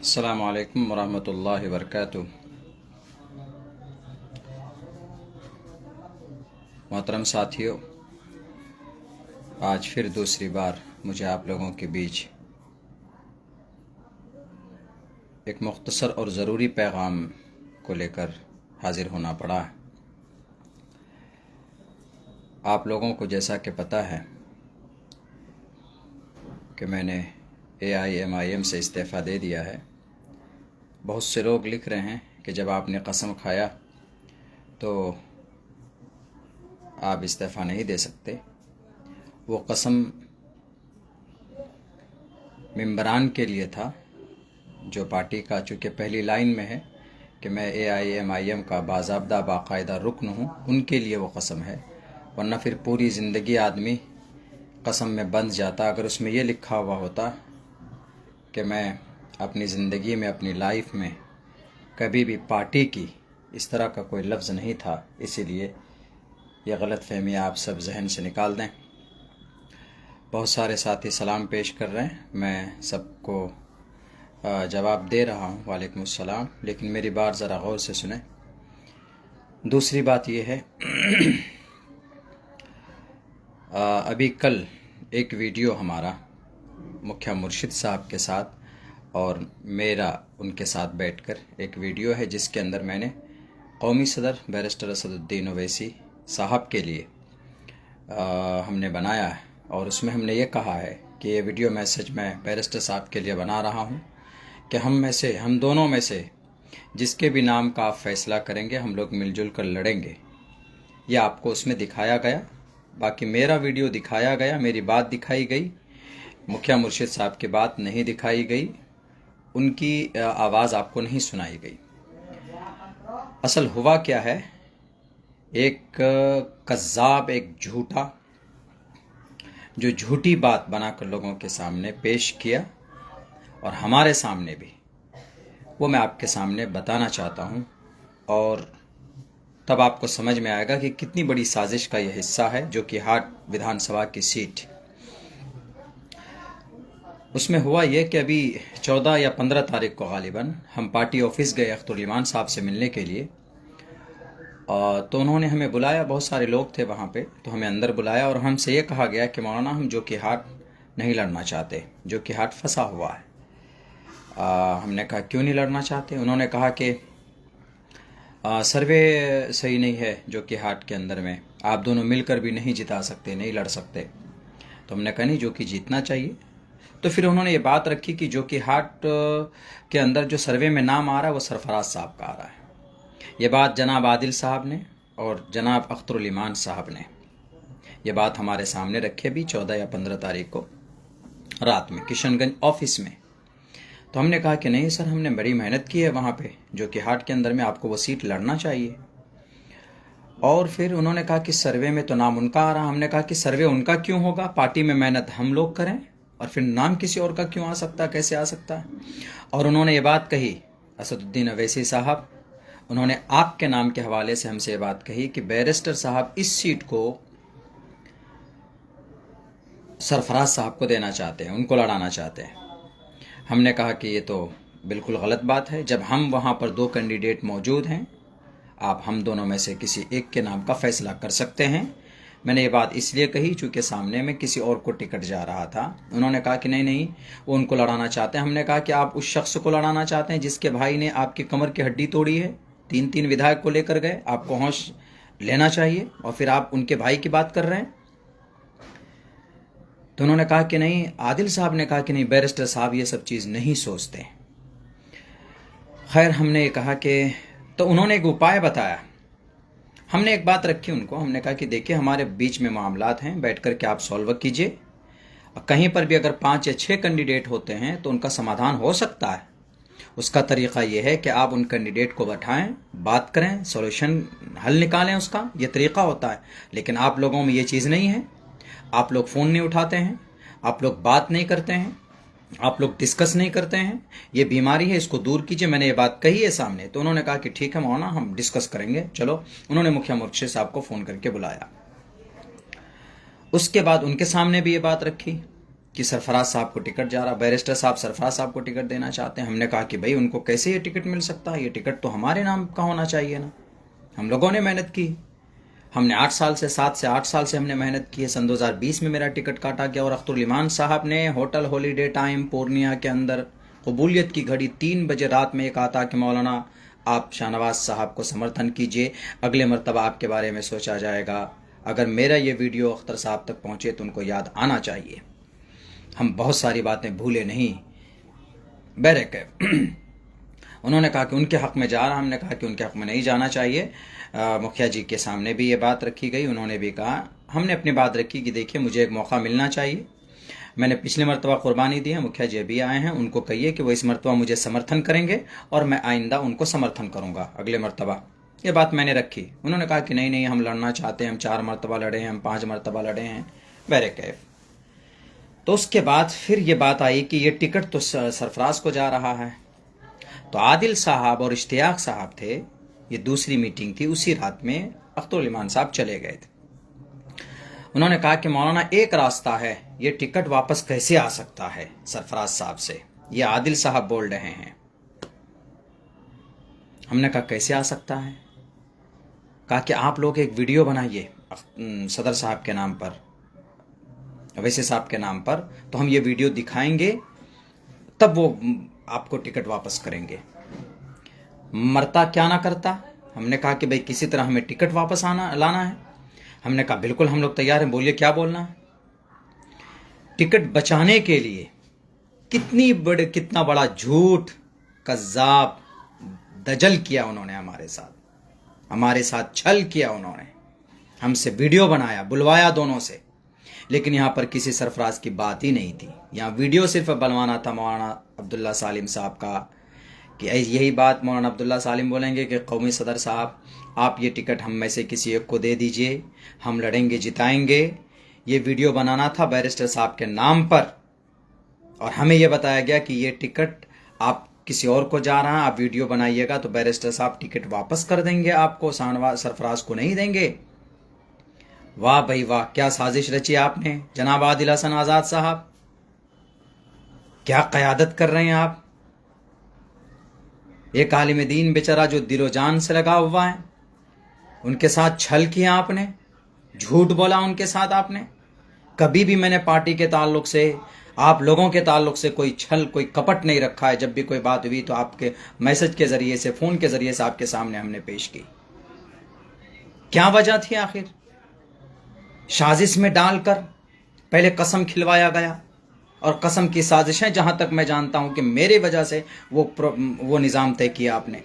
अस्सलामु अलैकुम वरहमतुल्लाहि वबरकातुहू। मोहतरम साथियों, आज फिर दूसरी बार मुझे आप लोगों के बीच एक मुख्तसर और ज़रूरी पैगाम को लेकर हाज़िर होना पड़ा है। आप लोगों को जैसा कि पता है कि मैंने AIMIM से इस्तीफ़ा दे दिया है। बहुत से लोग लिख रहे हैं कि जब आपने कसम खाया तो आप इस्तीफ़ा नहीं दे सकते। वो कसम मेंबरान के लिए था जो पार्टी का चूँकि पहली लाइन में है कि मैं AIMIM का बाज़ाब्ता बाकायदा रुकन हूँ, उनके लिए वो कसम है। वरना फिर पूरी ज़िंदगी आदमी कसम में बंध जाता। अगर उसमें ये लिखा हुआ होता कि मैं अपनी ज़िंदगी में, अपनी लाइफ में कभी भी पार्टी की इस तरह का कोई लफ्ज़ नहीं था, इसीलिए यह गलतफ़हमी आप सब जहन से निकाल दें। बहुत सारे साथी सलाम पेश कर रहे हैं, मैं सबको जवाब दे रहा हूँ, वालेकुम अस्सलाम, लेकिन मेरी बात ज़रा गौर से सुने। दूसरी बात यह है अभी कल एक वीडियो हमारा मुखिया मुर्शिद साहब के साथ और मेरा उनके साथ बैठकर एक वीडियो है जिसके अंदर मैंने कौमी सदर बैरिस्टर असदुद्दीन ओवैसी साहब के लिए हमने बनाया है। और उसमें हमने ये कहा है कि ये वीडियो मैसेज मैं बैरिस्टर साहब के लिए बना रहा हूँ कि हम दोनों में से जिसके भी नाम का आप फैसला करेंगे हम लोग मिलजुल कर लड़ेंगे। ये आपको उसमें दिखाया गया, बाकी मेरा वीडियो दिखाया गया, मेरी बात दिखाई गई, मुखिया मुर्शिद साहब की बात नहीं दिखाई गई, उनकी आवाज़ आपको नहीं सुनाई गई। असल हुआ क्या है, एक कज़्ज़ाब, एक झूठा जो झूठी बात बनाकर लोगों के सामने पेश किया और हमारे सामने भी, वो मैं आपके सामने बताना चाहता हूँ और तब आपको समझ में आएगा कि कितनी बड़ी साजिश का यह हिस्सा है। जो कि हाट विधानसभा की सीट, उसमें हुआ ये कि अभी 14 या 15 तारीख को गालिबन हम पार्टी ऑफिस गए अख्तरुल ईमान साहब से मिलने के लिए। तो उन्होंने हमें बुलाया, बहुत सारे लोग थे वहाँ पे, तो हमें अंदर बुलाया और हमसे ये कहा गया कि मौलाना हम जो कि हाट नहीं लड़ना चाहते, जो कि हाट फंसा हुआ है। हमने कहा क्यों नहीं लड़ना चाहते? उन्होंने कहा कि सर्वे सही नहीं है, जो कि हाट के अंदर में आप दोनों मिलकर भी नहीं जिता सकते, नहीं लड़ सकते। तो हमने कहा नहीं, जो कि जीतना चाहिए। तो फिर उन्होंने ये बात रखी कि जो कि हाट के अंदर जो सर्वे में नाम आ रहा है वो सरफराज साहब का आ रहा है। ये बात जनाब आदिल साहब ने और जनाब अख्तरुल ईमान साहब ने ये बात हमारे सामने रखी अभी 14 या 15 तारीख को रात में किशनगंज ऑफिस में। तो हमने कहा कि नहीं सर, हमने बड़ी मेहनत की है वहाँ पे, जो कि हाट के अंदर में आपको वो सीट लड़ना चाहिए। और फिर उन्होंने कहा कि सर्वे में तो नाम उनका आ रहा। हमने कहा कि सर्वे उनका क्यों होगा, पार्टी में मेहनत हम लोग करें और फिर नाम किसी और का क्यों आ सकता है, कैसे आ सकता है? और उन्होंने ये बात कही, असदुद्दीन ओवैसी साहब, उन्होंने आपके नाम के हवाले से हमसे ये बात कही कि बैरिस्टर साहब इस सीट को सरफराज साहब को देना चाहते हैं, उनको लड़ाना चाहते हैं। हमने कहा कि ये तो बिल्कुल गलत बात है। जब हम वहाँ पर 2 कैंडिडेट मौजूद हैं, आप हम दोनों में से किसी एक के नाम का फैसला कर सकते हैं। मैंने ये बात इसलिए कही चूँकि सामने में किसी और को टिकट जा रहा था। उन्होंने कहा कि नहीं, वो उनको लड़ाना चाहते हैं। हमने कहा कि आप उस शख्स को लड़ाना चाहते हैं जिसके भाई ने आपकी कमर की हड्डी तोड़ी है, 3 विधायक को लेकर गए, आपको होश लेना चाहिए और फिर आप उनके भाई की बात कर रहे हैं। तो उन्होंने कहा कि नहीं, आदिल साहब ने कहा कि नहीं, बैरिस्टर साहब ये सब चीज़ नहीं सोचते। खैर, हमने ये कहा कि, तो उन्होंने एक उपाय बताया। हमने एक बात रखी उनको, हमने कहा कि देखिए हमारे बीच में मामलात हैं, बैठ कर के आप सॉल्व कीजिए। कहीं पर भी अगर 5 या 6 कैंडिडेट होते हैं तो उनका समाधान हो सकता है। उसका तरीक़ा यह है कि आप उन कैंडिडेट को बैठाएं, बात करें, सॉल्यूशन हल निकालें, उसका ये तरीक़ा होता है। लेकिन आप लोगों में ये चीज़ नहीं है। आप लोग फ़ोन नहीं उठाते हैं, आप लोग बात नहीं करते हैं, आप लोग डिस्कस नहीं करते हैं। ये बीमारी है, इसको दूर कीजिए। मैंने ये बात कही है सामने। तो उन्होंने कहा कि ठीक है मौलाना, हम डिस्कस करेंगे, चलो। उन्होंने मुखिया मुर्शिद साहब को फ़ोन करके बुलाया। उसके बाद उनके सामने भी ये बात रखी कि सरफराज साहब को टिकट जा रहा, बैरिस्टर साहब सरफराज साहब को टिकट देना चाहते हैं। हमने कहा कि भाई उनको कैसे ये टिकट मिल सकता है, ये टिकट तो हमारे नाम का होना चाहिए ना, हम लोगों ने मेहनत की, हमने 8 साल से 7 से 8 साल से हमने मेहनत की है। सन 2020 में मेरा टिकट काटा गया और अख्तरुल इमान साहब ने होटल हॉलीडे टाइम पूर्णिया के अंदर कबूलियत की घड़ी 3 बजे रात में एक आता कि मौलाना आप शाहनवाज साहब को समर्थन कीजिए, अगले मरतबा आपके बारे में सोचा जाएगा। अगर मेरा ये वीडियो अख्तर साहब तक पहुँचे तो उनको याद आना चाहिए, हम बहुत सारी बातें भूले नहीं। बैरक उन्होंने कहा कि उनके हक़ में जा रहा, हमने कहा कि उनके हक़ में नहीं जाना चाहिए। मुखिया जी के सामने भी ये बात रखी गई, उन्होंने भी कहा, हमने अपनी बात रखी कि देखिए मुझे एक मौका मिलना चाहिए, मैंने पिछले मरतबा कुर्बानी दी है, मुखिया जी अभी आए हैं, उनको कहिए कि वो इस मरतबा मुझे समर्थन करेंगे और मैं आइंदा उनको समर्थन करूँगा अगले मरतबा। ये बात मैंने रखी। उन्होंने कहा कि नहीं नहीं हम लड़ना चाहते हैं, हम 4 मरतबा लड़े हैं, हम 5 मरतबा लड़े हैं, बहरे कैफ। तो उसके बाद फिर ये बात आई कि ये टिकट तो सरफराज को जा रहा है। तो आदिल साहब और इश्तियाक साहब थे, ये दूसरी मीटिंग थी, उसी रात में अख्तरुल इमान साहब चले गए थे। उन्होंने कहा कि मौलाना एक रास्ता है, ये टिकट वापस कैसे आ सकता है सरफराज साहब से, ये आदिल साहब बोल रहे हैं। हमने कहा कैसे आ सकता है? कहा कि आप लोग एक वीडियो बनाइए सदर साहब के नाम पर, अवैसी साहब के नाम पर, तो हम ये वीडियो दिखाएंगे, तब वो आपको टिकट वापस करेंगे। मरता क्या ना करता। हमने कहा कि भाई किसी तरह हमें टिकट वापस लाना है। हमने कहा बिल्कुल हम लोग तैयार हैं, बोलिए क्या बोलना है। टिकट बचाने के लिए कितना बड़ा झूठ, कज़्ज़ाब, दजल किया उन्होंने हमारे साथ छल किया उन्होंने, हमसे वीडियो बनाया, बुलवाया दोनों से, लेकिन यहाँ पर किसी सरफराज की बात ही नहीं थी। यहाँ वीडियो सिर्फ बनवाना था मौलाना अब्दुल्ला सालिम साहब का, कि यही बात मौलाना अब्दुल्ला सालिम बोलेंगे कि कौमी सदर साहब आप ये टिकट हम में से किसी एक को दे दीजिए, हम लड़ेंगे जिताएंगे। ये वीडियो बनाना था बैरिस्टर साहब के नाम पर, और हमें यह बताया गया कि ये टिकट आप किसी और को जा रहा है, आप वीडियो बनाइएगा तो बैरिस्टर साहब टिकट वापस कर देंगे आपको, सरफराज को नहीं देंगे। वाह भाई वाह, क्या साजिश रची आपने जनाब आदिल हसन आज़ाद साहब, क्या क़यादत कर रहे हैं आप। एक आलिम दीन बेचारा जो दिलो जान से लगा हुआ है, उनके साथ छल किया आपने, झूठ बोला उनके साथ आपने। कभी भी मैंने पार्टी के ताल्लुक से, आप लोगों के ताल्लुक से कोई छल, कोई कपट नहीं रखा है। जब भी कोई बात हुई तो आपके मैसेज के ज़रिए से, फ़ोन के ज़रिए से आपके सामने हमने पेश की। क्या वजह थी आखिर? साजिश में डालकर पहले कसम खिलवाया गया, और कसम की साजिशें जहां तक मैं जानता हूं कि मेरी वजह से वो निज़ाम तय किया आपने,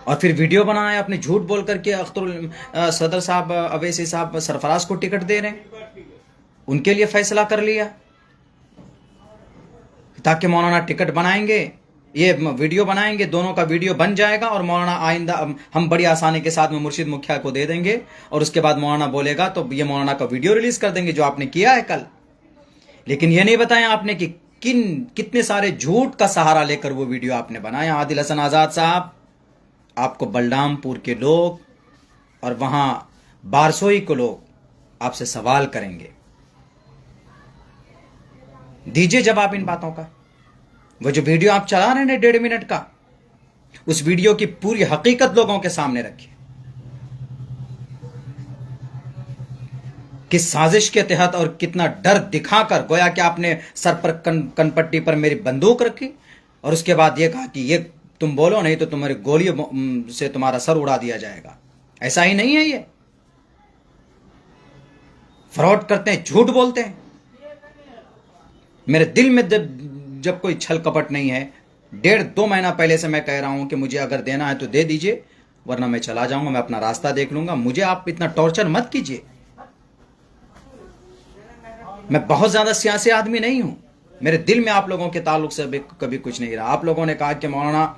और फिर वीडियो बनाया आपने झूठ बोल करके अख्तरुल सदर साहब, अवैसी साहब सरफराज को टिकट दे रहे हैं, उनके लिए फैसला कर लिया ताकि मौलाना टिकट बनाएंगे, ये वीडियो बनाएंगे, दोनों का वीडियो बन जाएगा और मौलाना आइंदा हम बड़ी आसानी के साथ में मुर्शिद मुखिया को दे देंगे, और उसके बाद मौलाना बोलेगा तो ये मौलाना का वीडियो रिलीज कर देंगे जो आपने किया है कल। लेकिन ये नहीं बताया आपने कि कितने सारे झूठ का सहारा लेकर वो वीडियो आपने बनाया। आदिल हसन आज़ाद साहब, आपको बलरामपुर के लोग और वहां बारसोई के लोग आपसे सवाल करेंगे, दीजिए जवाब इन बातों का। वो जो वीडियो आप चला रहे हैं 1.5 मिनट का, उस वीडियो की पूरी हकीकत लोगों के सामने रखिए, किस साजिश के तहत और कितना डर दिखाकर गोया कि आपने सर पर कनपट्टी पर मेरी बंदूक रखी, और उसके बाद ये कहा कि ये तुम बोलो नहीं तो तुम्हारी गोलियों से तुम्हारा सर उड़ा दिया जाएगा। ऐसा ही नहीं है, ये फ्रॉड करते हैं, झूठ बोलते हैं। मेरे दिल में जब कोई छल कपट नहीं है, 1.5-2 महीना पहले से मैं कह रहा हूं कि मुझे अगर देना है तो दे दीजिए, वरना मैं चला जाऊंगा, मैं अपना रास्ता देख लूंगा, मुझे आप इतना टॉर्चर मत कीजिए। मैं बहुत ज्यादा सियासी आदमी नहीं हूं, मेरे दिल में आप लोगों के ताल्लुक से कभी कुछ नहीं रहा। आप लोगों ने कहा कि मौलाना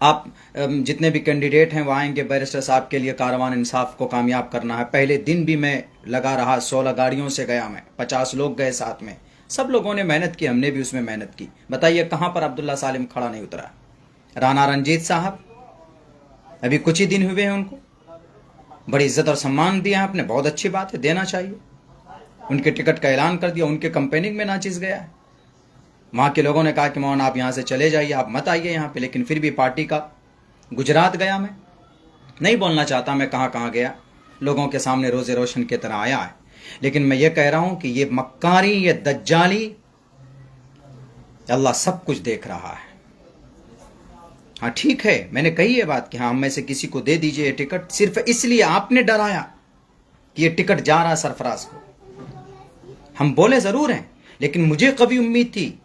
आप जितने भी कैंडिडेट हैं वो आएंगे, बैरिस्टर साहब के लिए कारवान इंसाफ को कामयाब करना है। पहले दिन भी मैं लगा रहा, 16 गाड़ियों से गया मैं, 50 लोग गए साथ में, सब लोगों ने मेहनत की, हमने भी उसमें मेहनत की। बताइए कहां पर अब्दुल्ला सालिम खड़ा नहीं उतरा? राना रंजीत साहब अभी कुछ ही दिन हुए हैं, उनको बड़ी इज्जत और सम्मान दिया आपने, बहुत अच्छी बात है, देना चाहिए। उनके टिकट का ऐलान कर दिया, उनके कंपेनिंग में नाचिस गया है। वहाँ के लोगों ने कहा कि मोहन आप यहाँ से चले जाइए, आप मत आइए यहाँ पे, लेकिन फिर भी पार्टी का गुजरात गया। मैं नहीं बोलना चाहता मैं कहाँ कहाँ गया, लोगों के सामने रोज़े रोशन की तरह आया है, लेकिन मैं ये कह रहा हूँ कि ये मक्कारी, ये दज्जाली, अल्लाह सब कुछ देख रहा है। हाँ ठीक है, मैंने कही ये बात कि हाँ हम में से किसी को दे दीजिए ये टिकट, सिर्फ इसलिए आपने डराया कि ये टिकट जा रहा है सरफराज को। हम बोले ज़रूर हैं, लेकिन मुझे कभी उम्मीद थी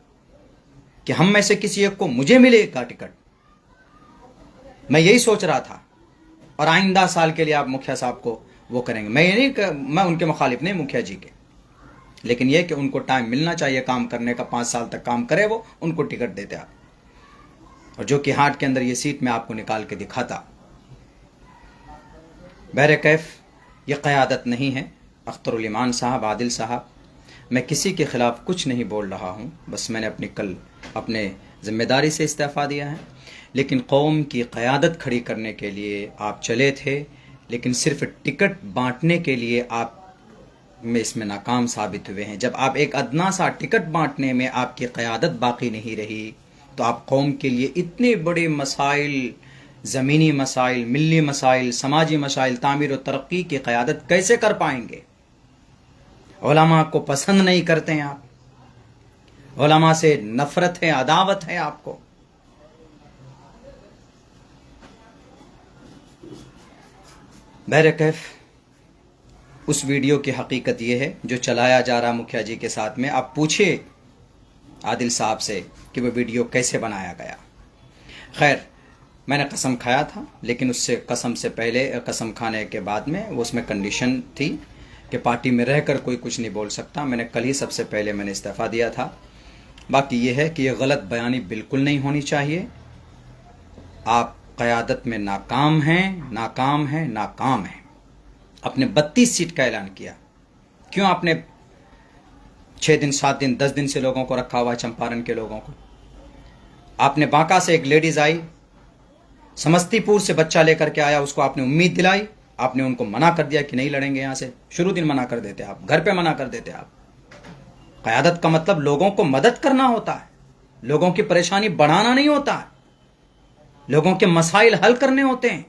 कि हम में से किसी एक को मुझे मिलेगा टिकट। मैं यही सोच रहा था, और आइंदा साल के लिए आप मुखिया साहब को वो करेंगे। मैं ये नहीं, मैं उनके मुखालिफ नहीं मुखिया जी के, लेकिन यह कि उनको टाइम मिलना चाहिए काम करने का, 5 साल तक काम करे वो, उनको टिकट देते आप। और जो कि हार्ट के अंदर ये सीट मैं आपको निकाल के दिखाता। बहरे कैफ ये क़यादत नहीं है। अख्तरुल ईमान साहब, आदिल साहब, मैं किसी के ख़िलाफ़ कुछ नहीं बोल रहा हूँ, बस मैंने अपने ज़िम्मेदारी से इस्तीफ़ा दिया है। लेकिन कौम की क़यादत खड़ी करने के लिए आप चले थे, लेकिन सिर्फ टिकट बांटने के लिए आप में इसमें नाकाम साबित हुए हैं। जब आप एक अदना सा टिकट बांटने में आपकी क़यादत बाकी नहीं रही, तो आप कौम के लिए इतने बड़े मसाइल, ज़मीनी मसाइल, मिली मसाइल, समाजी मसाइल, तामीर और तरक्की की क़यादत कैसे कर पाएंगे? उलमा को पसंद नहीं करते हैं आप, उलमा से नफ़रत है, अदावत है आपको। बहरकैफ उस वीडियो की हकीकत यह है जो चलाया जा रहा मुखिया जी के साथ में। आप पूछिए आदिल साहब से कि वो वीडियो कैसे बनाया गया। खैर, मैंने कसम खाया था, लेकिन उससे कसम से पहले, कसम खाने के बाद में उसमें कंडीशन थी कि पार्टी में रहकर कोई कुछ नहीं बोल सकता। मैंने कल ही सबसे पहले मैंने इस्तीफ़ा दिया था। बाकी ये है कि ये गलत बयानी बिल्कुल नहीं होनी चाहिए। आप क़यादत में नाकाम हैं, नाकाम हैं, नाकाम हैं। आपने 32 सीट का ऐलान किया, क्यों आपने 6 दिन, 7 दिन, 10 दिन से लोगों को रखा हुआ, चंपारण के लोगों को? आपने बांका से एक लेडीज आई, समस्तीपुर से बच्चा लेकर के आया, उसको आपने उम्मीद दिलाई, आपने उनको मना कर दिया कि नहीं लड़ेंगे यहाँ से। शुरू दिन मना कर देते आप, घर पे मना कर देते आप। क़यादत का मतलब लोगों को मदद करना होता है, लोगों की परेशानी बढ़ाना नहीं होता है, लोगों के मसाइल हल करने होते हैं।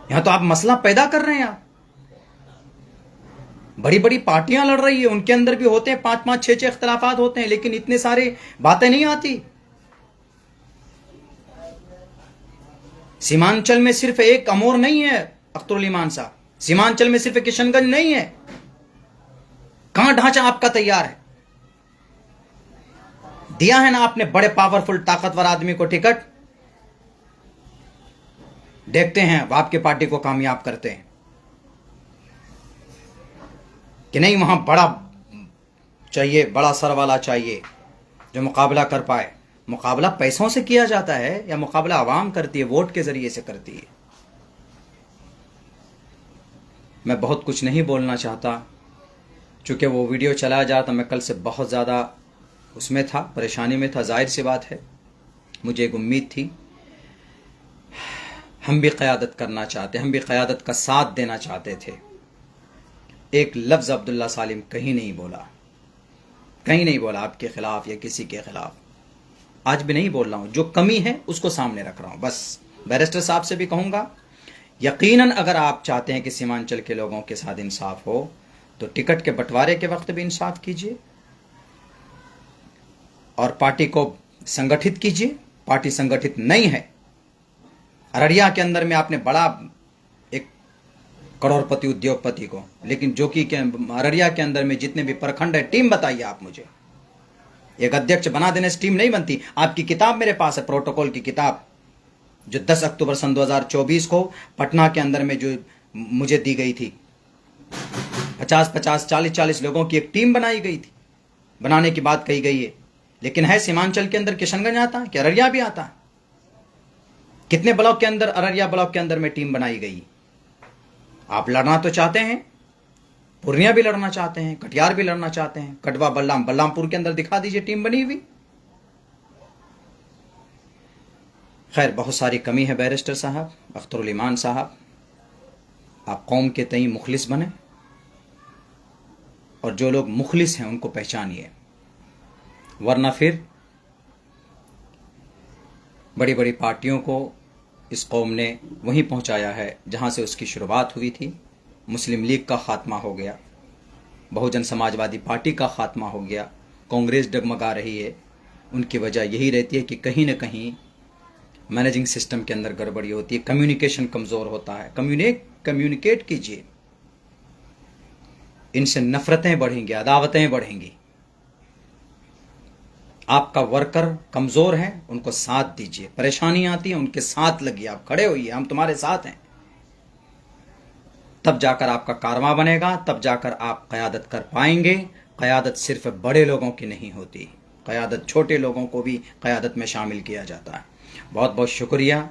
यहां तो आप मसला पैदा कर रहे हैं। आप बड़ी बड़ी पार्टियां लड़ रही है, उनके अंदर भी होते हैं 5-5, 6-6 इख्तलाफात होते हैं, लेकिन इतने सारे बातें नहीं आती। सीमांचल में सिर्फ एक अमोर नहीं है अख्तरुल ईमान साहब, सीमांचल में सिर्फ किशनगंज नहीं है। कहां ढांचा आपका तैयार है? दिया है ना आपने बड़े पावरफुल ताकतवर आदमी को टिकट, देखते हैं आपके पार्टी को कामयाब करते हैं कि नहीं। वहां बड़ा चाहिए, बड़ा सर वाला चाहिए जो मुकाबला कर पाए। मुकाबला पैसों से किया जाता है या मुकाबला आवाम करती है, वोट के जरिए से करती है। मैं बहुत कुछ नहीं बोलना चाहता, चूंकि वो वीडियो चलाया जा रहा था, मैं कल से बहुत ज़्यादा उसमें था, परेशानी में था। जाहिर सी बात है, मुझे एक उम्मीद थी, हम भी क़यादत करना चाहते, हम भी क़यादत का साथ देना चाहते थे। एक लफ्ज़ अब्दुल्ला सालिम कहीं नहीं बोला, कहीं नहीं बोला आपके ख़िलाफ़ या किसी के ख़िलाफ़। आज भी नहीं बोल रहा हूँ, जो कमी है उसको सामने रख रहा हूँ बस। बैरिस्टर साहब से भी कहूँगा, यकीनन अगर आप चाहते हैं कि सीमांचल के लोगों के साथ इंसाफ हो, तो टिकट के बंटवारे के वक्त भी इंसाफ कीजिए और पार्टी को संगठित कीजिए। पार्टी संगठित नहीं है। अररिया के अंदर में आपने बड़ा एक करोड़पति उद्योगपति को, लेकिन जो कि अररिया के अंदर में जितने भी प्रखंड है, टीम बताइए आप मुझे। एक अध्यक्ष बना देने से टीम नहीं बनती। आपकी किताब मेरे पास है, प्रोटोकॉल की किताब, जो 10 अक्टूबर सन 2024 को पटना के अंदर में जो मुझे दी गई थी। 50-50, 40-40 लोगों की एक टीम बनाई गई थी, बनाने की बात कही गई है। लेकिन है सीमांचल के अंदर किशनगंज आता है कि अररिया भी आता है? कितने ब्लॉक के अंदर, अररिया ब्लॉक के अंदर में टीम बनाई गई? आप लड़ना तो चाहते हैं, पूर्णिया भी लड़ना चाहते हैं, कटिहार भी लड़ना चाहते हैं, कटवा, बलरामपुर के अंदर दिखा दीजिए टीम बनी हुई। खैर, बहुत सारी कमी है बैरिस्टर साहब, अख्तरुल ईमान साहब। आप कौम के तई मुखलिस बने, और जो लोग मुखलिस हैं उनको पहचानिए, वरना फिर बड़ी बड़ी पार्टियों को इस कौम ने वहीं पहुंचाया है जहां से उसकी शुरुआत हुई थी। मुस्लिम लीग का खात्मा हो गया, बहुजन समाजवादी पार्टी का खात्मा हो गया, कांग्रेस डगमगा रही है। उनकी वजह यही रहती है कि कहीं ना कहीं मैनेजिंग सिस्टम के अंदर गड़बड़ी होती है, कम्युनिकेशन कमज़ोर होता है। कम्युनिकेट कीजिए, इनसे नफरतें बढ़ेंगी, अदावतें बढ़ेंगी। आपका वर्कर कमज़ोर है, उनको साथ दीजिए। परेशानी आती है, उनके साथ लगिए, आप खड़े होइए, हम तुम्हारे साथ हैं। तब जाकर आपका कारवां बनेगा, तब जाकर आप क़यादत कर पाएंगे। क़यादत सिर्फ बड़े लोगों की नहीं होती, क़यादत छोटे लोगों को भी क़यादत में शामिल किया जाता है। बहुत बहुत शुक्रिया।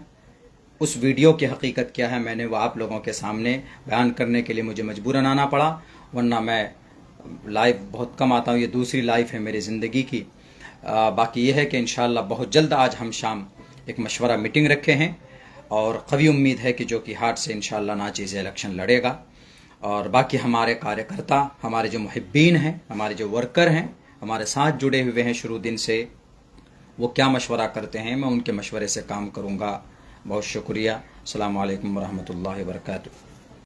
उस वीडियो की हकीकत क्या है मैंने वो आप लोगों के सामने बयान करने के लिए मुझे मजबूरन आना पड़ा, वरना मैं लाइव बहुत कम आता हूँ। ये दूसरी लाइव है मेरी ज़िंदगी की। बाकी ये है कि इंशाअल्लाह बहुत जल्द आज हम शाम एक मशवरा मीटिंग रखे हैं और कवी उम्मीद है कि जो कि हार्ट से इंशाअल्लाह नाचीज़ इलेक्शन लड़ेगा। और बाकी हमारे कार्यकर्ता, हमारे जो मुहिब्बीन हैं, हमारे जो वर्कर हैं, हमारे साथ जुड़े हुए हैं शुरू दिन से, वो क्या मशवरा करते हैं मैं उनके मशवरे से काम करूँगा। बहुत शुक्रिया। अस्सलामु अलैकुम वरहमतुल्लाहि वबरकातुहू।